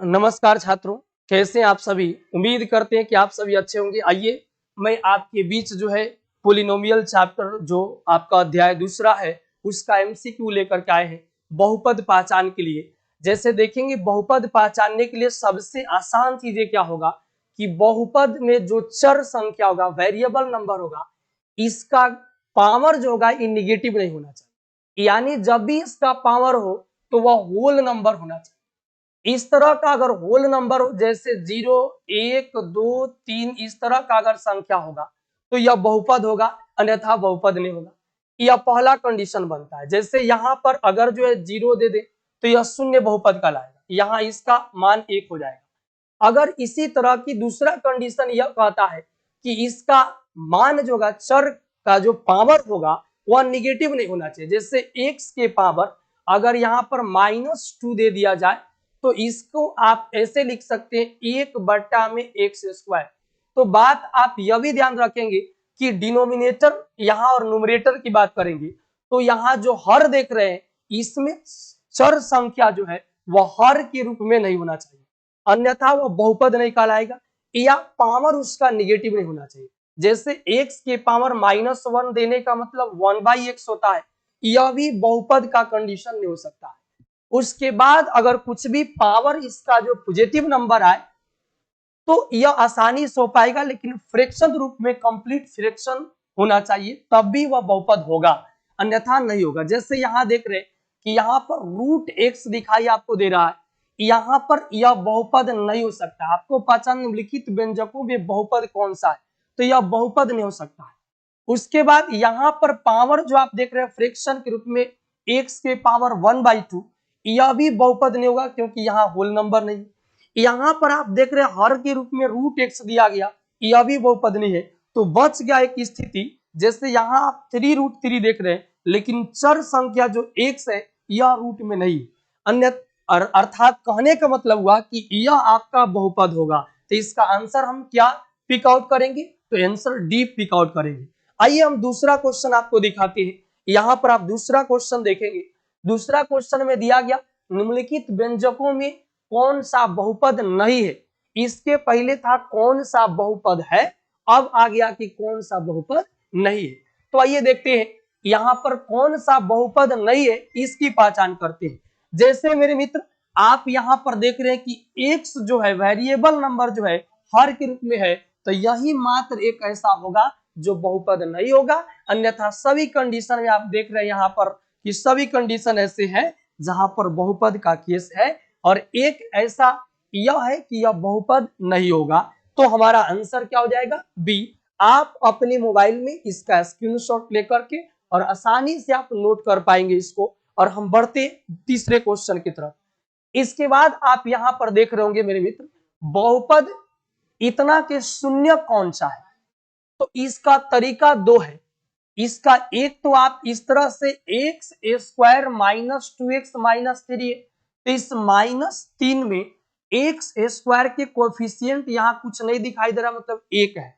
नमस्कार छात्रों, कैसे हैं आप सभी। उम्मीद करते हैं कि आप सभी अच्छे होंगे। आइए मैं आपके बीच जो है पोलिनोमियल चैप्टर जो आपका अध्याय दूसरा है उसका एमसीक्यू लेकर के आए हैं बहुपद पहचान के लिए। जैसे देखेंगे बहुपद पहचानने के लिए सबसे आसान चीजें क्या होगा कि बहुपद में जो चर संख्या होगा, वेरिएबल नंबर होगा, इसका पावर जो होगा ये निगेटिव नहीं होना चाहिए। यानी जब भी इसका पावर हो तो वह होल नंबर होना चाहिए। इस तरह का अगर होल नंबर जैसे 0, 1, 2, 3 इस तरह का अगर संख्या होगा तो यह बहुपद होगा, अन्यथा बहुपद नहीं होगा। यह पहला कंडीशन बनता है। जैसे यहाँ पर अगर जो है 0 दे दे तो यह शून्य बहुपद कहलाएगा, यहाँ इसका मान 1 हो जाएगा। अगर इसी तरह की दूसरा कंडीशन यह कहता है कि इसका मान जो होगा, चर का जो पावर होगा वह निगेटिव नहीं होना चाहिए। जैसे x के पावर अगर यहाँ पर -2 दे दिया जाए तो इसको आप ऐसे लिख सकते हैं 1/x²। तो बात आप यह भी ध्यान रखेंगे कि डिनोमिनेटर यहाँ और न्यूमरेटर की बात करेंगे तो यहाँ जो हर देख रहे हैं इसमें चर संख्या जो है वह हर के रूप में नहीं होना चाहिए, अन्यथा वह बहुपद नहीं कहलाएगा या पावर उसका निगेटिव नहीं होना चाहिए। जैसे x के पावर -1 देने का मतलब 1/x होता है, यह भी बहुपद का कंडीशन नहीं हो सकता है। उसके बाद अगर कुछ भी पावर इसका जो पॉजिटिव नंबर आए तो यह आसानी से हो पाएगा, लेकिन फ्रैक्शन रूप में कंप्लीट फ्रैक्शन होना चाहिए तब भी वह बहुपद होगा, अन्यथा नहीं होगा। जैसे यहाँ देख रहे हैं कि यहाँ पर √x दिखाई आपको दे रहा है, यहाँ पर यह बहुपद नहीं हो सकता। आपको पहचान निम्नलिखित व्यंजकों में बहुपद कौन सा है, तो यह बहुपद नहीं हो सकता है। उसके बाद यहाँ पर पावर जो आप देख रहे हैं फ्रैक्शन के रूप में x के पावर 1/2, यह भी बहुपद नहीं होगा क्योंकि यहाँ होल नंबर नहीं। यहाँ पर आप देख रहे हैं हर के रूप में √x दिया गया, यह भी बहुपद नहीं है। तो बच गया एक स्थिति, जैसे यहाँ आप 3√3 देख रहे हैं लेकिन चर संख्या जो x है यह रूट में नहीं, अन्य अर्थात कहने का मतलब हुआ कि यह आपका बहुपद होगा। तो इसका आंसर हम क्या पिक आउट करेंगे, तो आंसर डी पिक आउट करेंगे। आइए हम दूसरा क्वेश्चन आपको दिखाते हैं। यहाँ पर आप दूसरा क्वेश्चन देखेंगे। दूसरा क्वेश्चन में दिया गया निम्नलिखित व्यंजकों में कौन सा बहुपद नहीं है। इसके पहले था कौन सा बहुपद है, अब आ गया कि कौन सा बहुपद नहीं है। तो आइए देखते हैं यहाँ पर कौन सा बहुपद नहीं है, इसकी पहचान करते हैं। जैसे मेरे मित्र आप यहाँ पर देख रहे हैं कि x जो है वेरिएबल नंबर जो है हर के रूप में है, तो यही मात्र एक ऐसा होगा जो बहुपद नहीं होगा, अन्यथा सभी कंडीशन में आप देख रहे हैं यहाँ पर कि सभी कंडीशन ऐसे है जहां पर बहुपद का केस है और एक ऐसा यह है कि यह बहुपद नहीं होगा। तो हमारा आंसर क्या हो जाएगा, बी। आप अपने मोबाइल में इसका स्क्रीनशॉट लेकर के और आसानी से आप नोट कर पाएंगे इसको। और हम बढ़ते तीसरे क्वेश्चन की तरफ। इसके बाद आप यहां पर देख रहे होंगे मेरे मित्र, बहुपद इतना के शून्य कौन सा है। तो इसका तरीका दो है। इसका एक तो आप इस तरह से x² - 2x - 3, तो इस -3 में x² के कोएफिशिएंट यहाँ कुछ नहीं दिखाई दे रहा, मतलब 1 है।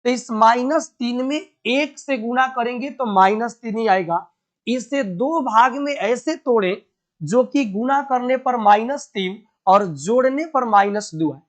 तो इस -3 में 1 से गुना करेंगे तो -3 ही आएगा। इसे दो भाग में ऐसे तोड़े जो कि गुना करने पर -3 और जोड़ने पर -2 है।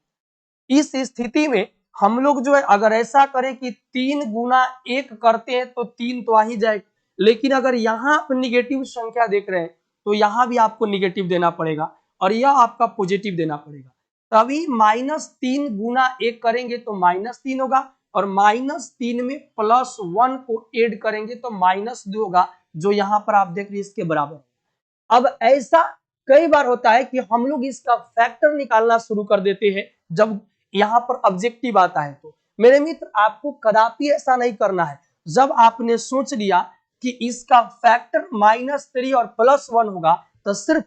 इस स्थिति में हम लोग जो है अगर ऐसा करें कि 3 गुना 1 करते हैं तो 3 तो आ ही जाएगा, लेकिन अगर यहाँ आप निगेटिव संख्या देख रहे हैं तो यहाँ भी आपको निगेटिव देना पड़ेगा और यह आपका पॉजिटिव देना पड़ेगा। तभी -3 गुना 1 करेंगे तो -3 होगा और -3 में +1 को ऐड करेंगे तो -2 होगा, जो यहाँ पर आप देख रहे हैं इसके बराबर। अब ऐसा कई बार होता है कि हम लोग इसका फैक्टर निकालना शुरू कर देते हैं जब यहाँ पर ऑब्जेक्टिव आता है। तो मेरे मित्र आपको कदापि ऐसा नहीं करना है। जब आपने सोच लिया कि इसका फैक्टर -3 और +1 होगा तो सिर्फ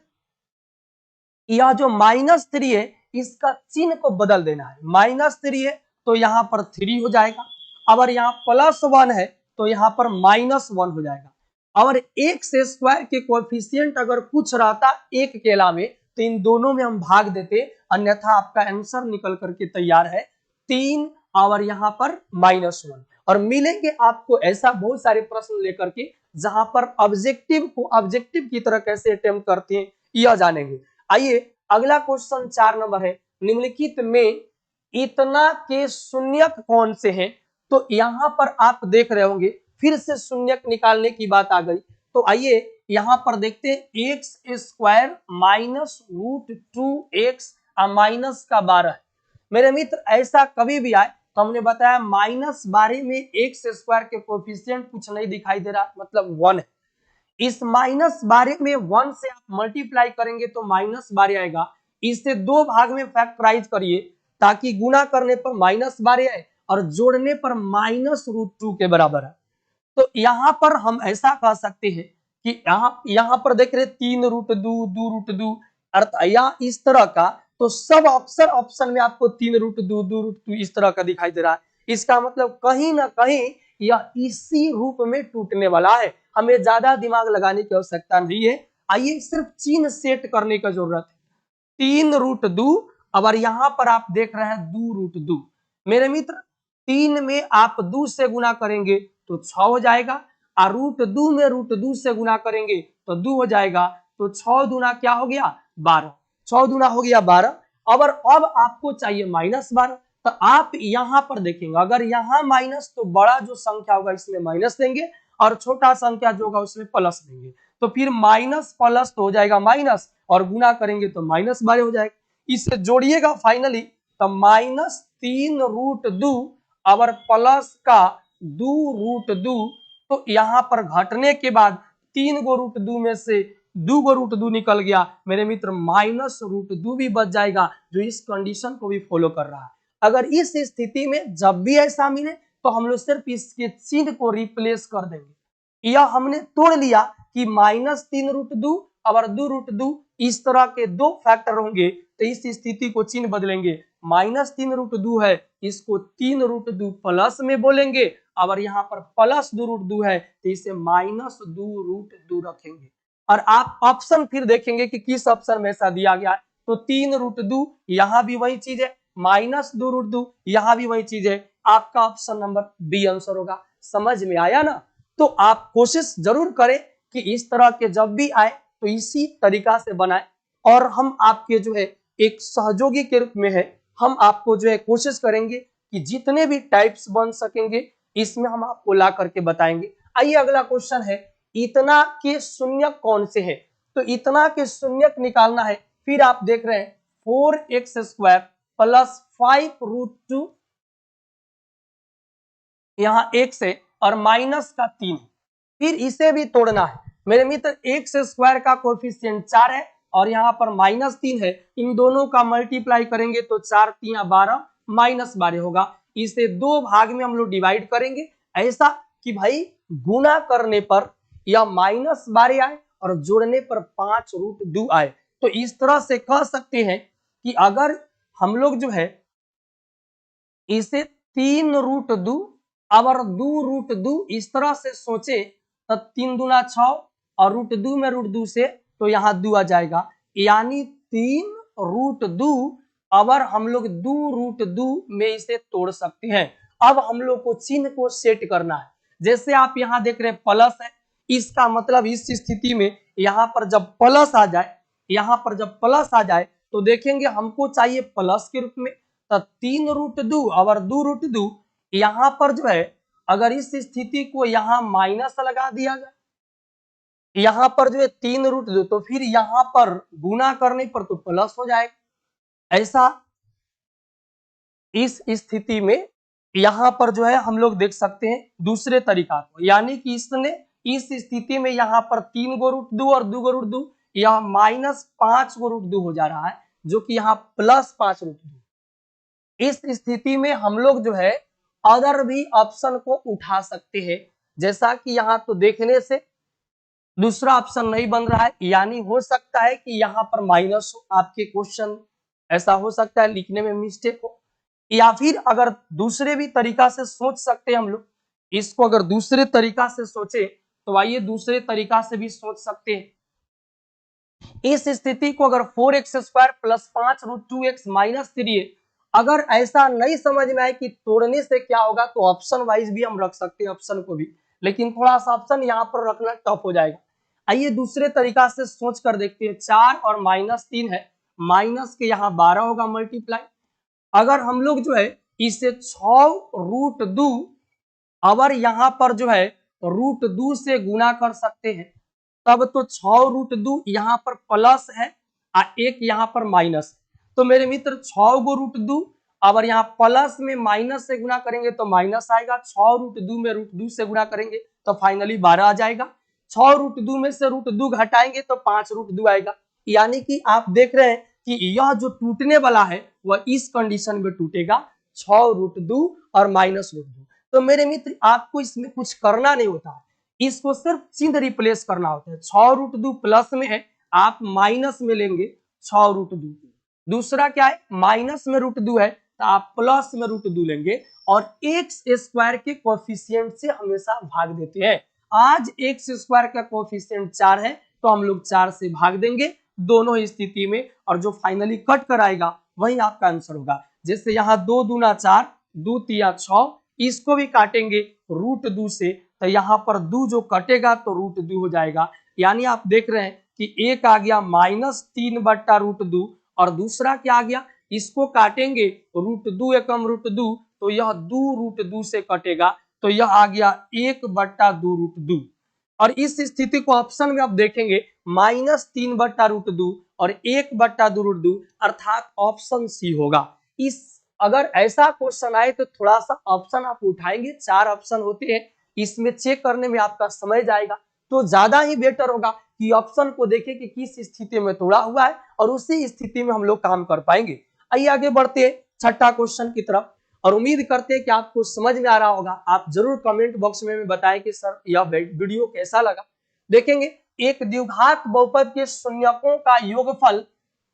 यह जो -3 है इसका चिन्ह को बदल देना है। -3 है तो यहाँ पर 3 हो जाएगा, अगर यहाँ +1 है तो यहाँ पर -1 हो जाएगा। और x² के कोएफिशिएंट अगर कुछ रहता एक के अलावे तो इन दोनों में हम भाग देते, अन्यथा आपका आंसर निकल करके तैयार है 3 और यहाँ पर -1। और मिलेंगे आपको ऐसा बहुत सारे प्रश्न लेकर के जहां पर ऑब्जेक्टिव को ऑब्जेक्टिव की तरह कैसे अटेम्प्ट करते हैं यह जानेंगे। आइए अगला क्वेश्चन 4 नंबर है, निम्नलिखित में इतना के शून्यक कौन से हैं? तो यहाँ पर आप देख रहे होंगे फिर से शून्यक निकालने की बात आ गई। तो आइए यहाँ पर देखते हैं, x square minus root 2x minus का 12। मेरे मित्र ऐसा कभी भी आए तो हमने बताया -12 में एक्स स्क्वायर के कोफिशिएंट कुछ नहीं दिखाई दे रहा, मतलब 1 है। इस -12 में 1 से आप मल्टीप्लाई करेंगे तो -12 आएगा। इसे दो भाग में फैक्टराइज करिए ताकि गुणा करने पर -12 आए और जोड़ने पर -√2 के बराबर है। तो यहाँ पर हम ऐसा कह सकते हैं कि यहाँ पर देख रहे 3√2 2√2 अर्थ या इस तरह का, तो सब ऑप्शन में आपको 3√2 2√2 इस तरह का दिखाई दे रहा है। इसका मतलब कहीं ना कहीं यह इसी रूप में टूटने वाला है। हमें ज्यादा दिमाग लगाने की आवश्यकता नहीं है। आइए सिर्फ चिन्ह सेट करने की जरूरत है। 3√2 और यहाँ पर आप देख रहे हैं 2√2। मेरे मित्र 3 में आप 2 से गुना करेंगे तो 6 हो जाएगा और √2 में √2 से गुना करेंगे तो 2 हो जाएगा। तो 6 दूना क्या हो गया 12, 6 दूना हो गया 12। और अब आपको चाहिए -12। तो आप यहाँ पर देखेंगे अगर यहाँ माइनस तो बड़ा जो संख्या होगा इसमें माइनस देंगे और छोटा संख्या जो होगा उसमें प्लस देंगे। तो फिर माइनस प्लस तो हो जाएगा माइनस और गुना करेंगे तो -12 हो जाएगा। इसे जोड़िएगा फाइनली तो -3√2 और प्लस का 2√2। तो यहाँ पर घटने के बाद 3 गो √2 में से 2 गो √2 निकल गया मेरे मित्र, -√2 भी बच जाएगा जो इस कंडीशन को भी फॉलो कर रहा है। अगर इस स्थिति में जब भी ऐसा मिले तो हम लोग सिर्फ इसके चिन्ह को रिप्लेस कर देंगे। यह हमने तोड़ लिया कि -3√2 और 2√2 इस तरह के दो फैक्टर होंगे तो इस स्थिति को चिन्ह बदलेंगे। -3√2 है इसको 3√2 प्लस में बोलेंगे और यहाँ पर प्लस 2√2 है तो इसे -2√2 रखेंगे। और आप ऑप्शन फिर देखेंगे कि किस ऑप्शन में ऐसा दिया गया है। तो 3√2 यहाँ भी वही चीज है, -2√2 यहाँ भी वही चीज है। आपका ऑप्शन नंबर बी आंसर होगा। समझ में आया ना? तो आप कोशिश जरूर करें कि इस तरह के जब भी आए तो इसी तरीका से बनाए। और हम आपके जो है एक सहयोगी के रूप में है, हम आपको जो है कोशिश करेंगे कि जितने भी टाइप्स बन सकेंगे इसमें हम आपको ला करके बताएंगे। आइए अगला क्वेश्चन है, इतना के शून्यक कौन से हैं? तो इतना के शून्यक निकालना है। फिर आप देख रहे हैं 4x² प्लस 5√2 यहाँ x है और माइनस का 3। फिर इसे भी तोड़ना है मेरे मित्र। x² का कोएफिशिएंट 4 है और यहाँ पर -3 है। इन दोनों का मल्टीप्लाई करेंगे तो 4 3 12 -12 होगा। इसे दो भाग में हम लोग डिवाइड करेंगे ऐसा कि भाई गुना करने पर यह -12 आए और जोड़ने पर 5√2 आए। तो इस तरह से कह सकते हैं कि अगर हम लोग जो है इसे 3√2 और 2√2 इस तरह से सोचे तो 3 दूना 6 और √2 में √2 से तो यहाँ 2 आ जाएगा, यानी 3√2 और हम लोग 2√2 में इसे तोड़ सकते हैं। अब हम लोग को चिन्ह को सेट करना है। जैसे आप यहाँ देख रहे हैं प्लस है, इसका मतलब इस स्थिति में यहाँ पर जब प्लस आ जाए, यहाँ पर जब प्लस आ जाए तो देखेंगे हमको चाहिए प्लस के रूप में। तो 3√2 और 2√2 यहाँ पर जो है अगर इस स्थिति को यहाँ माइनस लगा दिया जाए, यहाँ पर जो है 3√2 तो फिर यहाँ पर गुना करने पर तो प्लस हो जाएगा। ऐसा इस स्थिति में यहाँ पर जो है हम लोग देख सकते हैं दूसरे तरीका को, यानी कि इसने इस स्थिति में यहाँ पर 3 गो √2 और 2 गो √2 यह -5 गो √2 हो जा रहा है जो कि यहाँ +5 √2। इस स्थिति में हम लोग जो है अदर भी ऑप्शन को उठा सकते हैं, जैसा कि यहाँ तो देखने से दूसरा ऑप्शन नहीं बन रहा है, यानी हो सकता है कि यहाँ पर माइनस हो। आपके क्वेश्चन ऐसा हो सकता है लिखने में मिस्टेक हो, या फिर अगर दूसरे भी तरीका से सोच सकते हैं हम लोग इसको। अगर दूसरे तरीका से सोचे तो आइए दूसरे तरीका से भी सोच सकते हैं। इस स्थिति को अगर 4x² प्लस 5√2x माइनस 3 है, अगर ऐसा नहीं समझ में आए कि तोड़ने से क्या होगा तो ऑप्शन वाइज भी हम रख सकते हैं ऑप्शन को भी, लेकिन थोड़ा सा ऑप्शन यहाँ पर रखना टफ हो जाएगा। आइए दूसरे तरीका से सोच कर देखते हैं। 4 और -3 है माइनस के यहाँ 12 होगा मल्टीप्लाई। अगर हम लोग जो है इसे 6√2 अगर यहाँ पर जो है √2 से गुना कर सकते हैं, तब तो 6√2 यहाँ पर प्लस है और एक यहाँ पर माइनस। तो मेरे मित्र 6 गो √2 अगर यहाँ प्लस में माइनस से गुना करेंगे तो माइनस आएगा, 6√2 में √2 से गुना करेंगे तो फाइनली 12 आ जाएगा। 6√2 में से √2 घटाएंगे तो 5√2 आएगा। यानी कि आप देख रहे हैं कि यह जो टूटने वाला है वह इस कंडीशन में टूटेगा, 6√2 और -√2। तो मेरे मित्र आपको इसमें कुछ करना नहीं होता है, इसको सिर्फ चिन्ह रिप्लेस करना होता है। 6√2 प्लस में है, आप माइनस में लेंगे 6√2। दूसरा क्या है, माइनस में √2 है तो आप प्लस में √2 लेंगे और एक्स स्क्वायर के कोएफिशिएंट से हमेशा भाग देते हैं। आज एक्स स्क्वायर का कोएफिशिएंट 4 है तो हम लोग 4 से भाग देंगे दोनों ही स्थिति में, और जो फाइनली कट कर आएगा वही आपका आंसर होगा। जैसे यहाँ 2 दूना 4, 2 तिया 6, इसको भी काटेंगे √2 से तो यहाँ पर 2 जो कटेगा तो √2 हो जाएगा। यानी आप देख रहे हैं कि एक आ गया -3/√2 और दूसरा क्या आ गया, इसको काटेंगे √2 एकम √2 तो यह 2√2 से कटेगा तो यह आ गया 1/2√2। और इस स्थिति को ऑप्शन में आप देखेंगे -3/√2 और 1/2√2 अर्थात ऑप्शन सी होगा। इस अगर ऐसा क्वेश्चन आए तो थोड़ा सा ऑप्शन आप उठाएंगे, 4 ऑप्शन होते हैं, इसमें चेक करने में आपका समय जाएगा तो ज्यादा ही बेटर होगा कि ऑप्शन को देखें कि किस स्थिति में तोड़ा हुआ है और उसी स्थिति में हम लोग काम कर पाएंगे। आइए आगे बढ़ते हैं छठा क्वेश्चन की तरफ और उम्मीद करते हैं कि आपको समझ में आ रहा होगा। आप जरूर कमेंट बॉक्स में बताएं कि सर यह वीडियो कैसा लगा। देखेंगे एक द्विघात बहुपद के शून्यकों का योगफल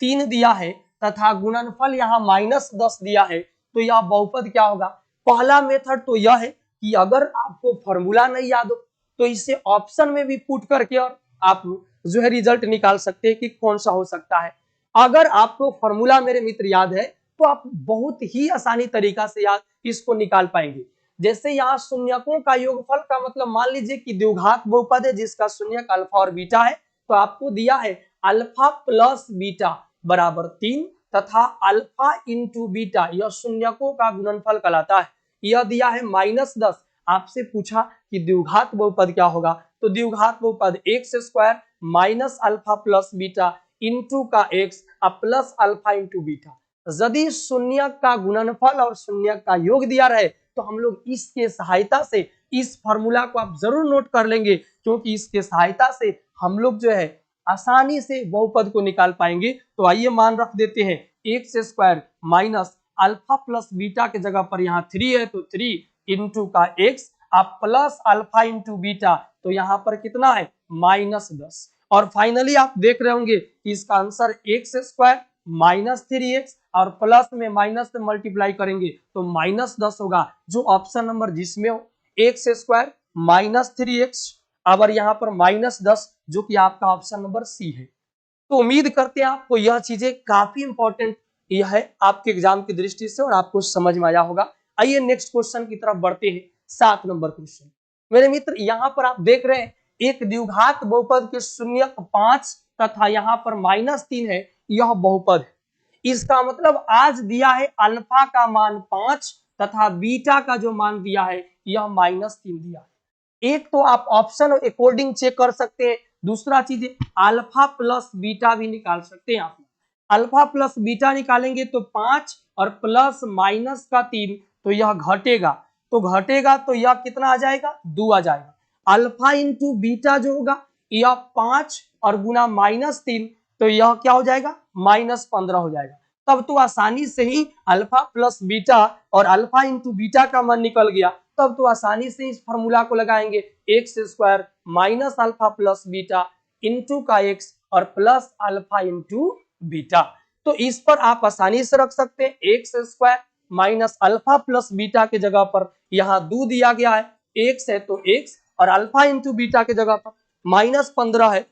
3 दिया है तथा गुणनफल यहाँ -10 दिया है तो यह बहुपद क्या होगा। पहला मेथड तो यह है कि अगर आपको फॉर्मूला नहीं याद हो तो इसे ऑप्शन में भी पुट करके और आप जो है रिजल्ट निकाल सकते हैं कि कौन सा हो सकता है। अगर आपको फॉर्मूला मेरे मित्र याद है तो आप बहुत ही आसानी तरीका से याद इसको निकाल पाएंगे। जैसे यहाँ शून्यकों का योगफल का मतलब मान लीजिए कि द्विघात बहुपद है जिसका शून्यक अल्फा और बीटा है, तो आपको दिया है अल्फा प्लस बीटा बराबर 3 तथा अल्फा इंटू बीटा यह शून्यकों का गुणनफल कहलाता है। यह दिया है -10। आपसे पूछा कि द्विघात बहुपद क्या होगा, तो द्विघात बहुपद x square minus alpha plus beta into का x plus alpha into beta. यदि शून्यक का गुणनफल और शून्यक का योग दिया रहे तो हम लोग इसके सहायता से इस फॉर्मूला को आप जरूर नोट कर लेंगे, क्योंकि इसके सहायता से हम लोग जो है आसानी से बहुपद को निकाल पाएंगे। तो आइए मान रख देते हैं x square minus alpha plus beta के जगह पर यहाँ 3 है तो 3 इंटू का x plus alpha into beta तो यहाँ पर कितना है -10। और फाइनली आप देख रहे होंगे कि इसका आंसर एक्स स्क्वायर -3x और प्लस में माइनस से मल्टीप्लाई करेंगे तो -10 होगा, जो ऑप्शन नंबर जिसमें हो एक्स स्क्वायर -3x और यहाँ पर -10 जो कि आपका ऑप्शन नंबर सी है। तो उम्मीद करते हैं आपको यह चीजें काफी इंपॉर्टेंट यह है आपके एग्जाम की दृष्टि से और आपको समझ में आया होगा। आइए नेक्स्ट क्वेश्चन की तरफ बढ़ते हैं। 7 नंबर क्वेश्चन मेरे मित्र, यहाँ पर आप देख रहे हैं एक द्विघात बहुपद के शून्यक 5 तथा यहाँ पर -3 है, यह बहुपद है। इसका मतलब आज दिया है अल्फा का मान 5 तथा बीटा का जो मान दिया है यह -3 दिया है। एक तो आप ऑप्शन अकॉर्डिंग चेक कर सकते हैं, दूसरा चीज अल्फा प्लस बीटा भी निकाल सकते हैं। आप अल्फा प्लस बीटा निकालेंगे तो 5 और प्लस माइनस का 3 तो यह घटेगा, तो यह कितना आ जाएगा 2 आ जाएगा। अल्फा इंटू बीटा जो होगा यह 5 और गुना -3 तो यह क्या हो जाएगा -15 हो जाएगा। तब तो आसानी से ही अल्फा प्लस बीटा और अल्फा इंटू बीटा का मान निकल गया, तब तो आसानी से इस फॉर्मूला को लगाएंगे x square minus alpha plus beta into का एक्स और प्लस अल्फा इंटू बीटा। तो इस पर आप आसानी से रख सकते हैं x square minus alpha plus beta के जगह पर यहाँ 2 दिया गया है, एक्स है तो एक्स और अल्फा इंटू बीटा के जगह पर -15 है,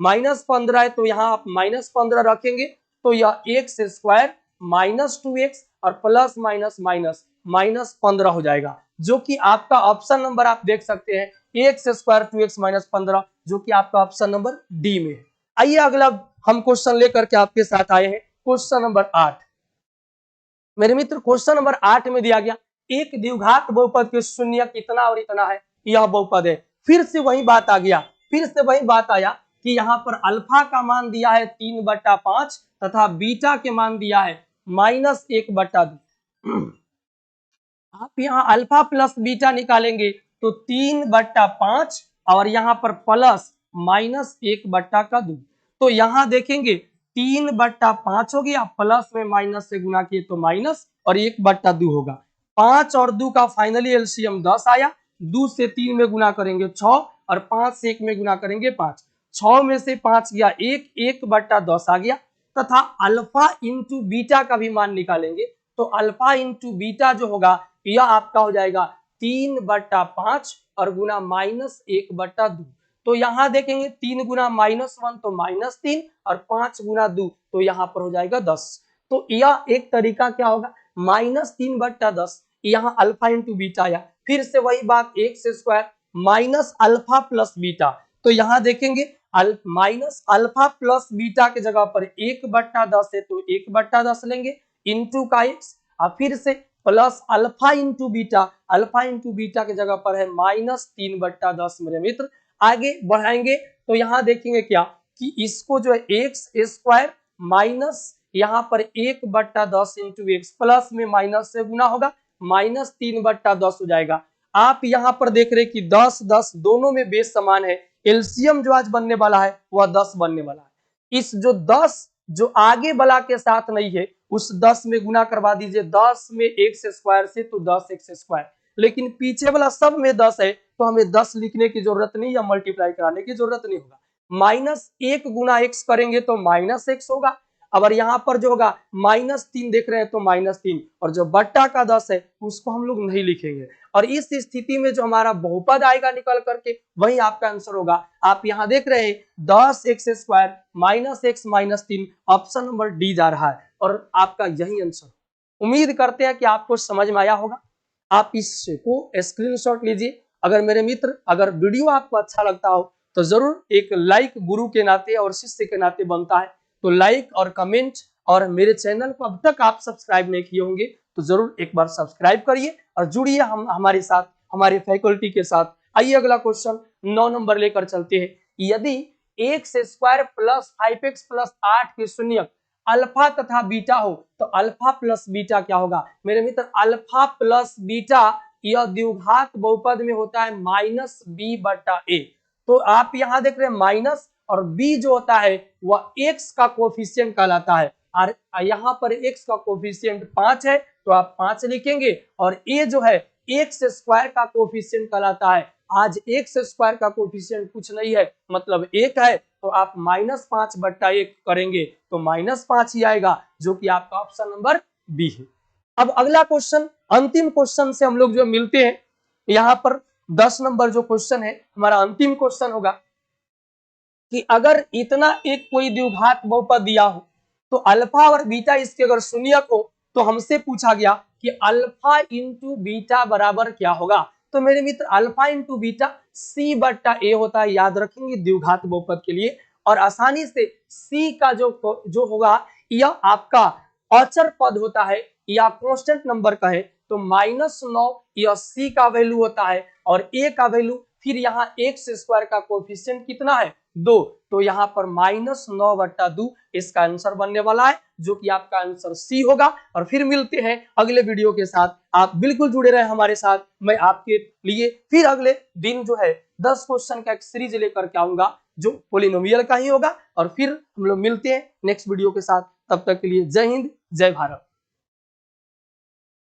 -15 है तो यहाँ आप -15 रखेंगे तो यह एक्स स्क्वायर -2x और प्लस माइनस माइनस -15 हो जाएगा, जो कि आपका ऑप्शन नंबर आप देख सकते हैं एक्स स्क्वायर 2x -15 जो कि आपका ऑप्शन नंबर डी में है। आइए अगला हम क्वेश्चन लेकर के आपके साथ आए हैं क्वेश्चन नंबर 8। मेरे मित्र क्वेश्चन नंबर 8 में दिया गया एक द्विघात बहुपद के शून्य कितना और इतना है, यह बहुपद है। फिर से वही बात आ गया, फिर से वही बात आया कि यहाँ पर अल्फा का मान दिया है 3/5 तथा बीटा के मान दिया है -1/2। आप यहाँ अल्फा प्लस बीटा निकालेंगे तो 3/5 और यहाँ पर प्लस -1/2। तो यहाँ देखेंगे 3/5 हो गया, प्लस में माइनस से गुना किए तो माइनस और 1/2 होगा। 5 और 2 का फाइनली एलसीएम 10 आया। 2 से 3 में गुना करेंगे 6 और 5 से 1 में गुना करेंगे 5। 6 में से 5 गया 1/10 आ गया। तथा अल्फा इंटू बीटा का भी मान निकालेंगे तो अल्फा इंटू बीटा जो होगा यह आपका हो जाएगा 3/5 और गुना -1/2। तो यहाँ देखेंगे 3 गुना -1 तो -3 और 5 गुना 2 तो यहाँ पर हो जाएगा 10। तो यह एक तरीका क्या होगा -3/10, यहाँ अल्फा इंटू बीटा आया। फिर से वही बात x² minus alpha plus beta, तो यहाँ देखेंगे माइनस अल्फा प्लस बीटा के जगह पर 1/10 है तो 1/10 लेंगे इंटू का x, और फिर से plus alpha into beta, alpha into beta के जगह पर है -3/10। मेरे मित्र आगे बढ़ाएंगे तो यहाँ देखेंगे क्या कि इसको जो है x² माइनस यहाँ पर 1/10 इंटू एक्स प्लस में माइनस से गुना होगा -3/10 हो जाएगा। आप यहाँ पर देख रहे कि 10 10 दोनों में बेस समान है, एलसीएम जो आज बनने वाला है वह 10 बनने वाला है। इस जो 10 जो आगे वाला के साथ नहीं है उस 10 में गुना करवा दीजिए, 10 में x² से तो 10x², लेकिन पीछे वाला सब में 10 है तो हमें 10 लिखने की जरूरत नहीं या मल्टीप्लाई कराने की जरूरत नहीं होगा। -1 गुना x करेंगे तो -x होगा। अब यहाँ पर जो होगा -3 देख रहे हैं तो -3, और जो बट्टा का 10 है उसको हम लोग नहीं लिखेंगे। और इस स्थिति में जो हमारा बहुपद आएगा निकल करके वही आपका आंसर होगा। आप यहाँ देख रहे हैं 10x² -x -3, option number D जा रहा है और आपका यही आंसर। उम्मीद करते हैं कि आपको समझ में आया होगा। आप इसको स्क्रीनशॉट लीजिए। अगर मेरे मित्र अगर वीडियो आपको अच्छा लगता हो तो जरूर एक लाइक गुरु के नाते और शिष्य के नाते बनता है, तो लाइक और कमेंट, और मेरे चैनल को अब तक आप सब्सक्राइब नहीं किए होंगे तो जरूर एक बार सब्सक्राइब करिए और जुड़िए हम हमारे साथ, हमारे फैकल्टी के साथ। आइए अगला क्वेश्चन 9 नंबर लेकर चलते हैं। यदि x² प्लस 5x प्लस 8 के शून्य अल्फा तथा बीटा हो तो अल्फा प्लस बीटा क्या होगा? मेरे मित्र अल्फा प्लस बीटा यह द्विघात बहुपद में होता है -b/a। तो आप यहाँ देख रहे हैं माइनस और b जो होता है वह x का कोफिशिएंट कहलाता है, और यहाँ पर x का कोफिशिएंट 5 है तो आप 5 लिखेंगे, और a जो है x² का कोफिशिएंट कहलाता है। आज x² का कोफिशिएंट कुछ नहीं है मतलब 1 है, तो आप -5/1 करेंगे तो -5 ही आएगा, जो कि आपका ऑप्शन नंबर बी है। अब अगला क्वेश्चन, अंतिम क्वेश्चन से हम लोग जो मिलते हैं, यहाँ पर 10 नंबर जो क्वेश्चन है हमारा अंतिम क्वेश्चन होगा कि अगर इतना एक कोई द्विघात बहुपद दिया हो तो अल्फा और बीटा इसके अगर शून्यक हो तो हमसे पूछा गया कि अल्फा इंटू बीटा बराबर क्या होगा? तो मेरे मित्र अल्फा इंटू बीटा c/a होता है, याद रखेंगे द्विघात बहुपद के लिए। और आसानी से c का जो होगा यह आपका अचर पद होता है या कांस्टेंट नंबर का है, तो -9 यह c का वैल्यू होता है, और a का वैल्यू फिर यहाँ x² का कोफिशिएंट कितना है 2, तो यहाँ पर -9/2 इसका आंसर बनने वाला है, जो कि आपका आंसर सी होगा। और फिर मिलते हैं अगले वीडियो के साथ। आप बिल्कुल जुड़े रहे हमारे साथ, मैं आपके लिए फिर अगले दिन जो है 10 क्वेश्चन का एक सीरीज लेकर के आऊंगा जो पॉलिनोमियल का ही होगा। और फिर हम लोग मिलते हैं नेक्स्ट वीडियो के साथ, तब तक के लिए जय हिंद जय भारत।